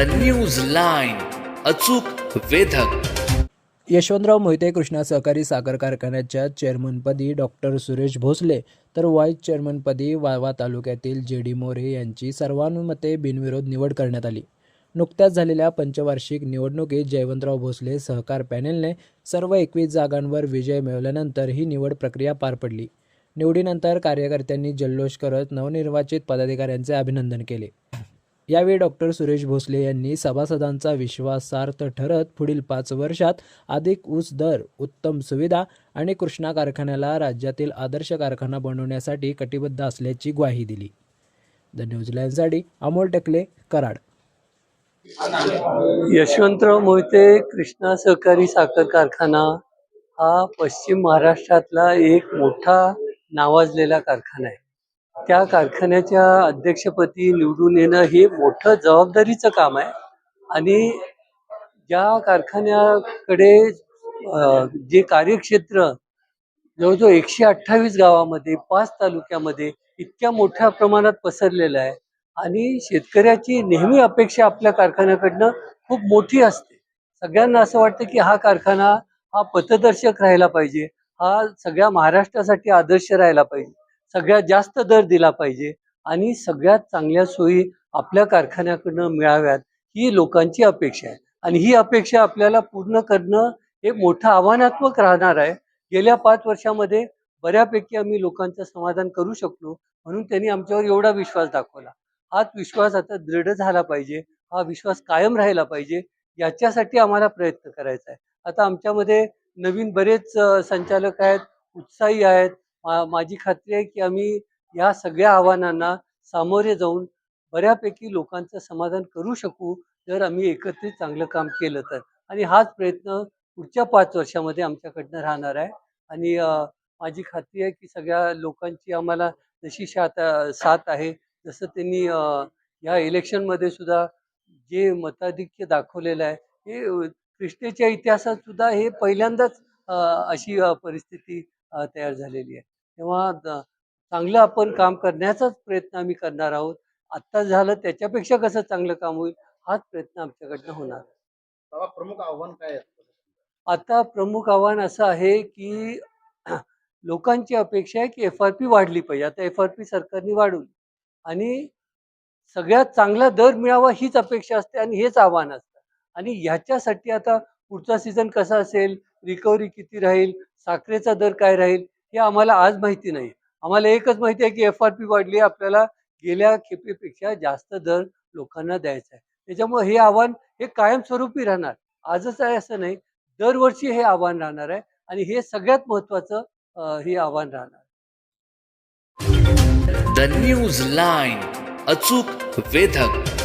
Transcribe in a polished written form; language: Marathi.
न्यूज लाईन, अचूक वेधक. यशवंतराव मोहिते कृष्णा सहकारी साखर कारखान्याच्या चेअरमनपदी डॉक्टर सुरेश भोसले तर व्हाईस चेअरमनपदी वाळवा तालुक्यातील जे.डी. मोरे यांची सर्वानुमते बिनविरोध निवड करण्यात आली. नुकत्याच झालेल्या पंचवार्षिक निवडणुकीत जयवंतराव भोसले सहकार पॅनेलने सर्व 21 जागांवर विजय मिळवल्यानंतर ही निवड प्रक्रिया पार पडली. निवडीनंतर कार्यकर्त्यांनी जल्लोष करत नवनिर्वाचित पदाधिकाऱ्यांचे अभिनंदन केले. यावेळी डॉक्टर सुरेश भोसले यांनी सभासदांचा विश्वासार्थ ठरत पुढील 5 वर्षात अधिक ऊस दर, उत्तम सुविधा आणि कृष्णा कारखान्याला राज्यातील आदर्श कारखाना बनवण्यासाठी कटिबद्ध असल्याची ग्वाही दिली. द न्यूज लाईनसाठी अमोल टकले, कराड. यशवंतराव मोहिते कृष्णा सहकारी साखर कारखाना हा पश्चिम महाराष्ट्रातला एक मोठा नावाजलेला कारखाना आहे. त्या कारखान्याच्या अध्यक्षपदी निवडून येणं हे मोठं जबाबदारीचं काम आहे आणि ज्या कारखान्याकडे जे कार्यक्षेत्र जवळजवळ 128 गावामध्ये 5 तालुक्यामध्ये इतक्या मोठ्या प्रमाणात पसरलेलं आहे आणि शेतकऱ्याची नेहमी अपेक्षा आपल्या कारखान्याकडनं खूप मोठी असते. सगळ्यांना असं वाटतं की हा कारखाना हा पथदर्शक राहायला पाहिजे, हा सगळ्या महाराष्ट्रासाठी आदर्श राहायला पाहिजे, सगळ्यात जास्त दर दिला पाहिजे आणि सगळ्यात चांगल्या सोयी आपल्या कारखान्याकडनं मिळाव्यात ही लोकांची अपेक्षा आहे आणि ही अपेक्षा आपल्याला पूर्ण करणं हे मोठं आव्हानात्मक राहणार आहे. गेल्या 5 वर्षामध्ये बऱ्यापैकी आम्ही लोकांचं समाधान करू शकलो म्हणून त्यांनी आमच्यावर एवढा विश्वास दाखवला. हाच विश्वास आता दृढ झाला पाहिजे, हा विश्वास कायम राहिला पाहिजे, याच्यासाठी आम्हाला प्रयत्न करायचा आहे. आता आमच्यामध्ये नवीन बरेच संचालक आहेत, उत्साही आहेत. माझी खात्री आहे की आम्ही या सगळ्या आव्हानांना सामोरे जाऊन बऱ्यापैकी लोकांचं समाधान करू शकू जर आम्ही एकत्रित चांगलं काम केलं तर. आणि हाच प्रयत्न पुढच्या 5 वर्षामध्ये आमच्याकडनं राहणार आहे आणि माझी खात्री आहे की सगळ्या लोकांची आम्हाला जशी साथ आहे, जसं त्यांनी या इलेक्शनमध्ये सुद्धा जे मताधिक्य दाखवलेलं आहे हे कृष्णेच्या इतिहासात सुद्धा हे पहिल्यांदाच अशी परिस्थिती तयार झालेली आहे. तेव्हा चांगलं आपण काम करण्याचाच प्रयत्न आम्ही करणार आहोत. आत्ता झालं त्याच्यापेक्षा कसं चांगलं काम होईल हाच प्रयत्न आमच्याकडनं होणार. प्रमुख आव्हान काय आहे? आता प्रमुख आव्हान असं आहे की लोकांची अपेक्षा आहे की FRP वाढली पाहिजे. आता FRP सरकारने वाढवली आणि सगळ्यात चांगला दर मिळावा हीच अपेक्षा असते आणि हेच आव्हान असतं आणि ह्याच्यासाठी आता पुढचा सीझन कसा असेल, रिकव्हरी किती राहील, साखरेचा दर काय राहील हे आम्हाला आज माहिती नाही. आम्हाला एकच माहिती आहे की FRP वाढली, आपल्याला गेल्या खेपेपेक्षा जास्त दर लोकांना द्यायचा आहे. त्याच्यामुळे हे आव्हान हे कायमस्वरूपी राहणार. आजच आहे असं नाही, दरवर्षी हे आव्हान राहणार आहे आणि हे सगळ्यात महत्त्वाचं हे आव्हान राहणार. द न्यूज लाईन, अचूक वेधक.